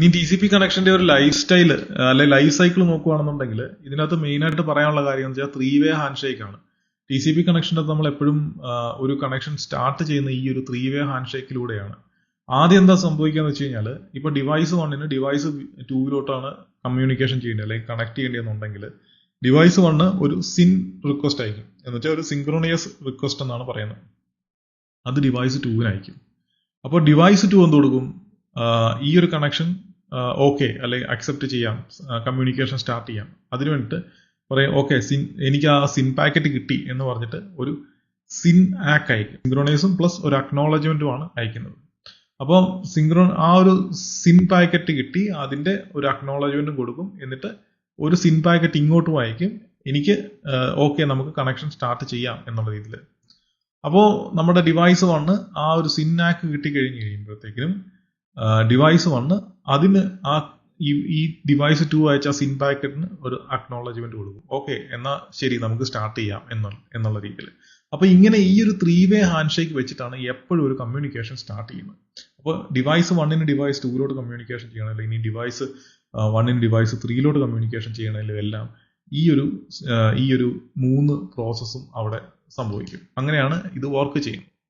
ഇനി TCP കണക്ഷന്റെ ഒരു ലൈഫ് സ്റ്റൈൽ അല്ലെ ലൈഫ് സൈക്കിൾ നോക്കുകയാണെന്നുണ്ടെങ്കിൽ ഇതിനകത്ത് മെയിൻ ആയിട്ട് പറയാനുള്ള കാര്യം എന്ന് വെച്ചാൽ 3-way ഹാൻഡ് ഷേക്ക് ആണ്. TCP കണക്ഷൻ്റെ നമ്മൾ എപ്പോഴും ഒരു കണക്ഷൻ സ്റ്റാർട്ട് ചെയ്യുന്ന ഈ ഒരു 3-way ഹാൻഡ് ഷേക്കിലൂടെയാണ്. ആദ്യം എന്താ സംഭവിക്കുക എന്ന് വെച്ച് കഴിഞ്ഞാൽ ഇപ്പൊ ഡിവൈസ് 1 ഡിവൈസ് 2 കമ്മ്യൂണിക്കേഷൻ ചെയ്യേണ്ടത് അല്ലെങ്കിൽ കണക്ട് ചെയ്യേണ്ടതെന്നുണ്ടെങ്കിൽ ഡിവൈസ് 1 ഒരു സിൻ റിക്വസ്റ്റ് അയക്കും. എന്ന് വെച്ചാൽ ഒരു സിങ്ക്രോണിയസ് റിക്വസ്റ്റ് എന്നാണ് പറയുന്നത്. അത് ഡിവൈസ് 2 അയക്കും. അപ്പോൾ ഡിവൈസ് 2 എന്ത് കൊടുക്കും? ഈ ഒരു കണക്ഷൻ ഓക്കെ അല്ലെങ്കിൽ അക്സെപ്റ്റ് ചെയ്യാം, കമ്മ്യൂണിക്കേഷൻ സ്റ്റാർട്ട് ചെയ്യാം. അതിനു വേണ്ടിയിട്ട് പറയാം ഓക്കെ എനിക്ക് ആ സിൻ പാക്കറ്റ് കിട്ടി എന്ന് പറഞ്ഞിട്ട് ഒരു സിൻ ആക്ക് അയക്കും. സിങ്ക്രോണൈസും പ്ലസ് ഒരു അക്നോളജ്മെന്റുമാണ് അയക്കുന്നത്. അപ്പോൾ ആ ഒരു സിൻ പാക്കറ്റ് കിട്ടി, അതിന്റെ ഒരു അക്നോളജ്മെന്റും കൊടുക്കും. എന്നിട്ട് ഒരു സിൻ പാക്കറ്റ് ഇങ്ങോട്ടും അയക്കും, എനിക്ക് ഓക്കെ നമുക്ക് കണക്ഷൻ സ്റ്റാർട്ട് ചെയ്യാം എന്നുള്ള രീതിയിൽ. അപ്പോൾ നമ്മുടെ ഡിവൈസ് 1 ആ ഒരു സിൻ ആക്ക് കിട്ടിക്കഴിഞ്ഞ് കഴിയുമ്പോഴത്തേക്കിനും ഡിവൈസ് 1 അതിന് ഈ ഡിവൈസ് 2 അയച്ച സിൻ പാക്കറ്റിന് ഒരു അക്നോളജ്മെന്റ് കൊടുക്കും. ഓക്കെ എന്നാ ശരി നമുക്ക് സ്റ്റാർട്ട് ചെയ്യാം എന്നുള്ള രീതിയിൽ. അപ്പൊ ഇങ്ങനെ ഈ ഒരു 3-way ഹാൻഡ് ഷേക്ക് വെച്ചിട്ടാണ് എപ്പോഴും ഒരു കമ്മ്യൂണിക്കേഷൻ സ്റ്റാർട്ട് ചെയ്യുന്നത്. അപ്പോൾ ഡിവൈസ് 1 ഡിവൈസ് 2 കമ്മ്യൂണിക്കേഷൻ ചെയ്യണമെങ്കിൽ ഇനി ഡിവൈസ് 1 ഡിവൈസ് 3 കമ്മ്യൂണിക്കേഷൻ ചെയ്യണമെങ്കിലും എല്ലാം ഈ ഒരു 3 പ്രോസസ്സും അവിടെ സംഭവിക്കും. അങ്ങനെയാണ് ഇത് വർക്ക് ചെയ്യുന്നത്.